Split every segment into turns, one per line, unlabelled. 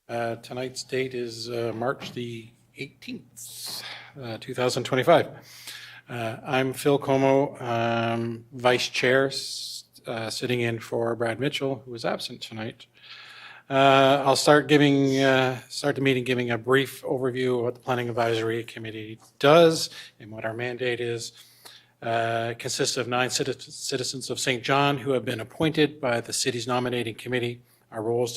Tonight's date is March the 18th, 2025. I'm Phil Como, Vice Chair, sitting in for Brad Mitchell, who is absent tonight. I'll start the meeting giving a brief overview of what the Planning Advisory Committee does and what our mandate is. It consists of 9 citizens of St. John who have been appointed by the city's nominating committee. Our role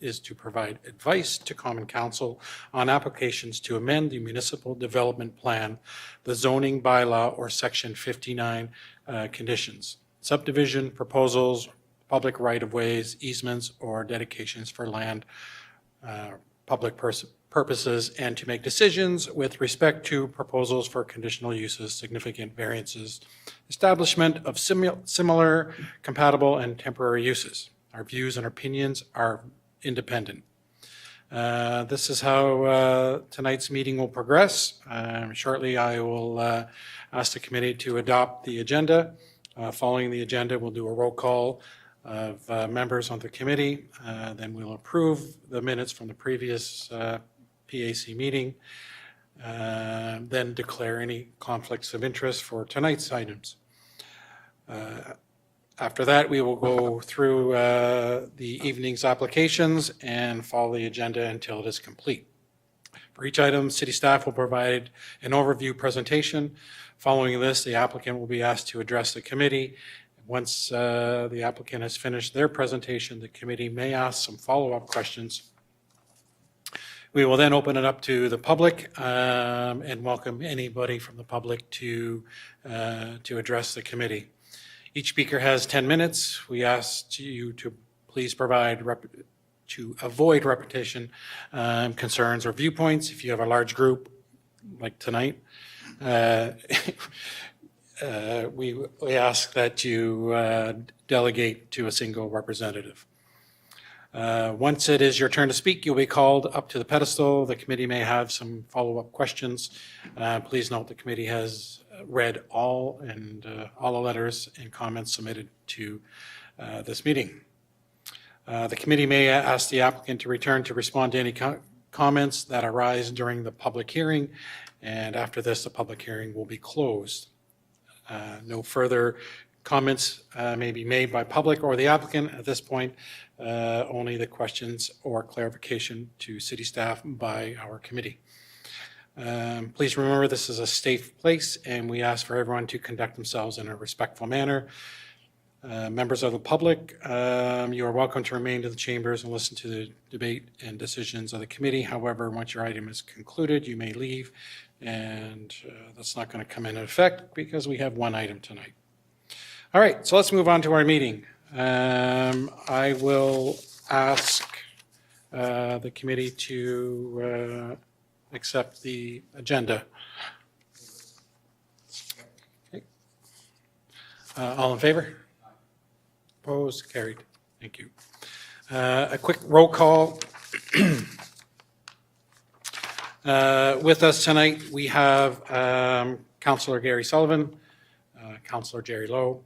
is to provide advice to Common Council on applications to amend the municipal development plan, the zoning bylaw, or Section 59 conditions, subdivision proposals, public right-of-ways, easements, or dedications for land, public purposes, and to make decisions with respect to proposals for conditional uses, significant variances, establishment of similar, compatible, and temporary uses. Our views and opinions are independent. This is how tonight's meeting will progress. Shortly, I will ask the committee to adopt the agenda. Following the agenda, we'll do a roll call of members on the committee. Then we'll approve the minutes from the previous PAC meeting. Then declare any conflicts of interest for tonight's items. After that, we will go through the evening's applications and follow the agenda until it is complete. For each item, city staff will provide an overview presentation. Following this, the applicant will be asked to address the committee. Once the applicant has finished their presentation, the committee may ask some follow-up questions. We will then open it up to the public and welcome anybody from the public to address the committee. Each speaker has 10 minutes. We ask you to please to avoid repetition, concerns, or viewpoints. If you have a large group, like tonight, we ask that you delegate to a single representative. Once it is your turn to speak, you'll be called up to the pedestal. The committee may have some follow-up questions. Please note the committee has read all the letters and comments submitted to this meeting. The committee may ask the applicant to return to respond to any comments that arise during the public hearing, and after this, the public hearing will be closed. No further comments may be made by public or the applicant at this point. Only the questions or clarification to city staff by our committee. Please remember this is a safe place and we ask for everyone to conduct themselves in a respectful manner. Members of the public, you are welcome to remain in the chambers and listen to the debate and decisions of the committee. However, once your item is concluded, you may leave, and that's not going to come into effect because we have one item tonight. All right, so let's move on to our meeting. I will ask the committee to accept the agenda. Okay. All in favor? Opposed? Carried. Thank you. A quick roll call. With us tonight, we have Councillor Gary Sullivan, Councillor Jerry Lowe,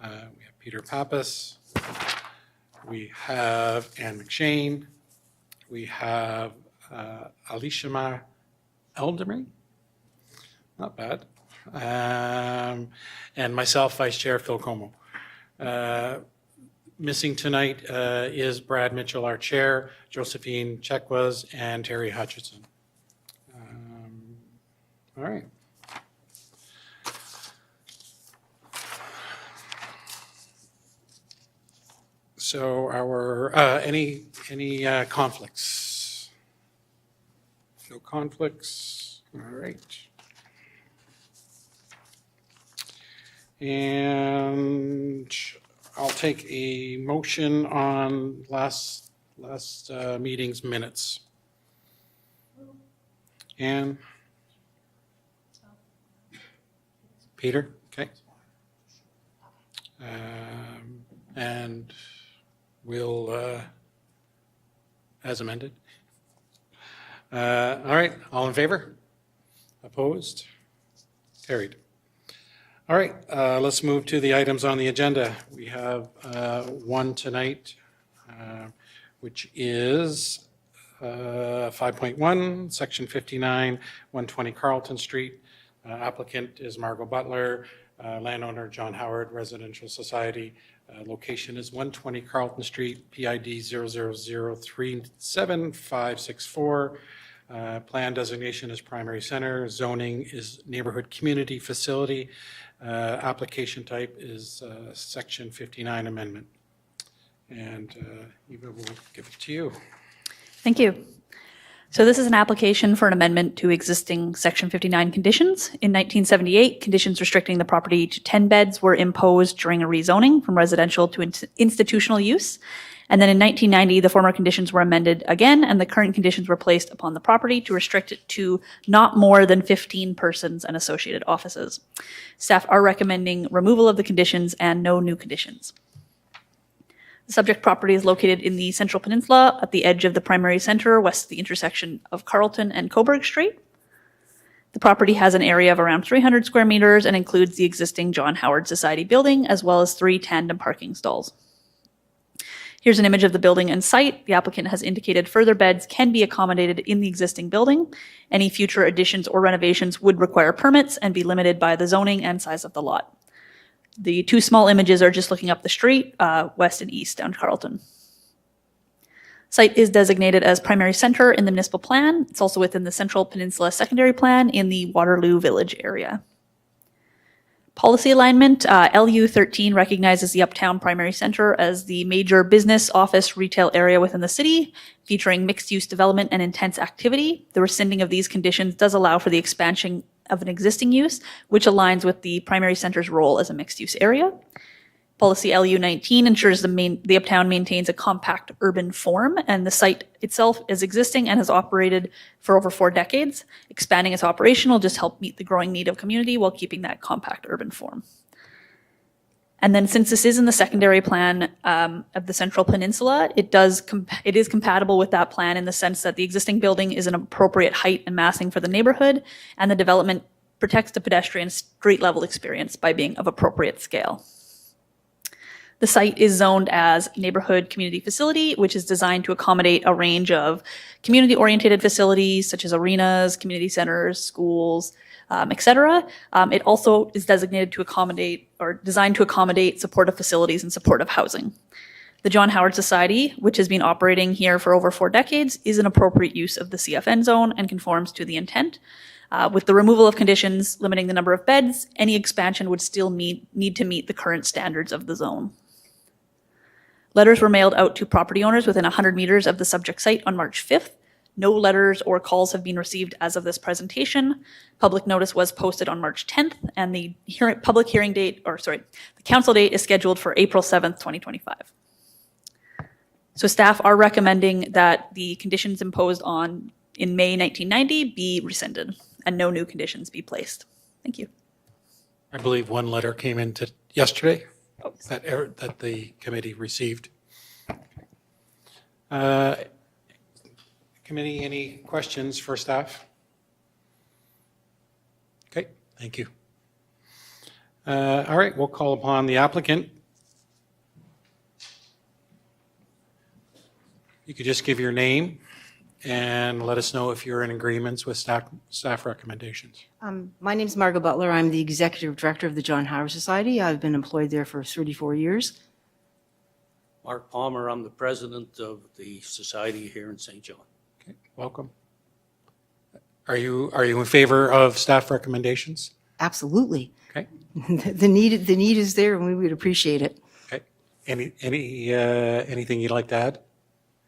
we have Peter Pappas, we have Ann McShane, we have Alishama Elderman, not bad, and myself, Vice Chair Phil Como. Missing tonight is Brad Mitchell, our Chair, Josephine Chekwaz, and Terry Hutchinson. All right. So our any conflicts? No conflicts. All right. And I'll take a motion on last meeting's minutes. And Peter, okay. And we'll, as amended. All right, all in favor? Opposed? Carried. All right, let's move to the items on the agenda. We have one tonight, which is 5.1, Section 59, 120 Carlton Street. Applicant is Margot Butler, landowner John Howard Residential Society. Location is 120 Carlton Street, PID 000376564. Plan designation is primary center. Zoning is neighborhood community facility. Application type is Section 59 amendment. And Eva will give it to you.
Thank you. So this is an application for an amendment to existing Section 59 conditions. In 1978, conditions restricting the property to 10 beds were imposed during a rezoning from residential to institutional use. And then in 1990, the former conditions were amended again, and the current conditions were placed upon the property to restrict it to not more than 15 persons and associated offices. Staff are recommending removal of the conditions and no new conditions. The subject property is located in the Central Peninsula at the edge of the primary center, west of the intersection of Carlton and Coburg Street. The property has an area of around 300 square meters and includes the existing John Howard Society building, as well as 3 tandem parking stalls. Here's an image of the building and site. The applicant has indicated further beds can be accommodated in the existing building. Any future additions or renovations would require permits and be limited by the zoning and size of the lot. The 2 small images are just looking up the street, west and east down Carlton. Site is designated as primary center in the municipal plan. It's also within the Central Peninsula Secondary Plan in the Waterloo Village area. Policy alignment, LU 13 recognizes the Uptown Primary Center as the major business, office, retail area within the city, featuring mixed-use development and intense activity. The rescinding of these conditions does allow for the expansion of an existing use, which aligns with the primary center's role as a mixed-use area. Policy LU 19 ensures the Uptown maintains a compact urban form, and the site itself is existing and has operated for over 4 decades. Expanding its operation will just help meet the growing need of community while keeping that compact urban form. And then since this is in the secondary plan of the Central Peninsula, it is compatible with that plan in the sense that the existing building is an appropriate height and massing for the neighborhood, and the development protects the pedestrian street level experience by being of appropriate scale. The site is zoned as neighborhood community facility, which is designed to accommodate a range of community-oriented facilities such as arenas, community centers, schools, etc. It also is designated to accommodate or designed to accommodate supportive facilities and supportive housing. The John Howard Society, which has been operating here for over 4 decades, is an appropriate use of the CFN zone and conforms to the intent. With the removal of conditions limiting the number of beds, any expansion would still need to meet the current standards of the zone. Letters were mailed out to property owners within 100 meters of the subject site on March 5th. No letters or calls have been received as of this presentation. Public notice was posted on March 10th, and the council date is scheduled for April 7th, 2025. So staff are recommending that the conditions imposed in May 1990 be rescinded and no new conditions be placed. Thank you.
I believe one letter came in yesterday that the committee received. Committee, any questions for staff? Okay, thank you. All right, we'll call upon the applicant. You could just give your name and let us know if you're in agreement with staff recommendations.
My name is Margot Butler. I'm the Executive Director of the John Howard Society. I've been employed there for 34 years.
Mark Palmer, I'm the President of the Society here in St. John.
Okay, welcome. Are you in favor of staff recommendations?
Absolutely.
Okay.
The need is there, and we would appreciate it.
Okay. Anything you'd like to add?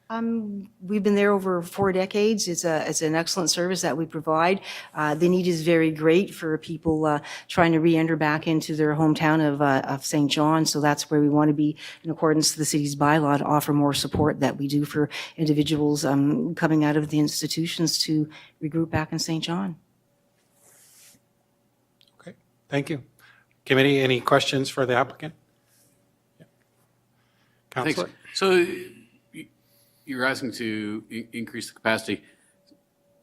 We've been there over 4 decades. It's an excellent service that we provide. The need is very great for people trying to re-enter back into their hometown of St. John. So that's where we want to be in accordance to the city's bylaw to offer more support that we do for individuals coming out of the institutions to regroup back in St. John.
Okay, thank you. Committee, any questions for the applicant? Yeah. Councilor?
Thanks. So you're asking to increase the capacity.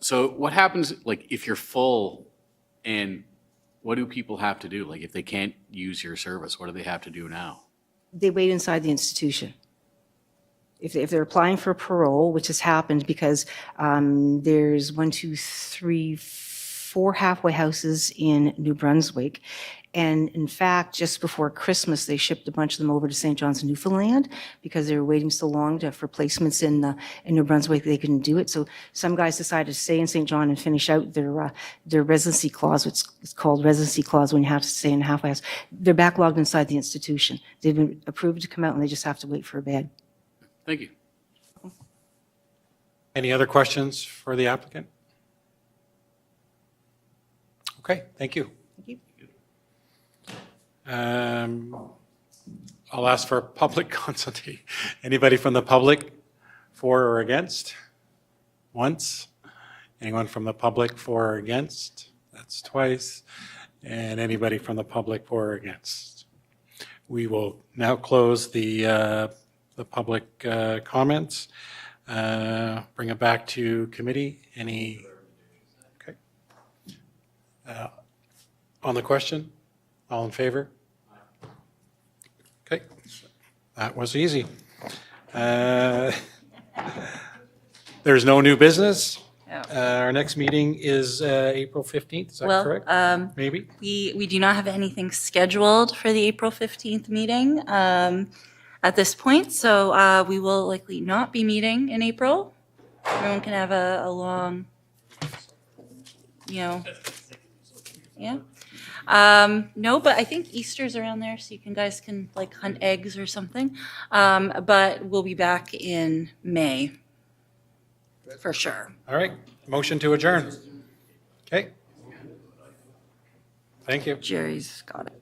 So what happens, like, if you're full, and what do people have to do? Like, if they can't use your service, what do they have to do now?
They wait inside the institution. if they're applying for parole, which has happened because there's 4 halfway houses in New Brunswick. And in fact, just before Christmas, they shipped a bunch of them over to St. John's, Newfoundland, because they were waiting so long for placements in New Brunswick, they couldn't do it. So some guys decided to stay in St. John and finish out their residency clause, which is called residency clause when you have to stay in a halfway house. They're backlogged inside the institution. They've been approved to come out, and they just have to wait for a bed.
Thank you.
Any other questions for the applicant? Okay, thank you.
Thank you.
I'll ask for public consultation. Anybody from the public for or against? Once. Anyone from the public for or against? That's twice. And anybody from the public for or against? We will now close the public comments. Bring it back to committee. Any? Okay. On the question? All in favor? Okay, that was easy. There's no new business. Our next meeting is April 15th, is that correct? Maybe?
We do not have anything scheduled for the April 15th meeting at this point, so we will likely not be meeting in April. Everyone can have a long, yeah. No, but I think Easter's around there, so you guys can like hunt eggs or something. But we'll be back in May, for sure.
All right, motion to adjourn. Okay. Thank you.
Jerry's got it.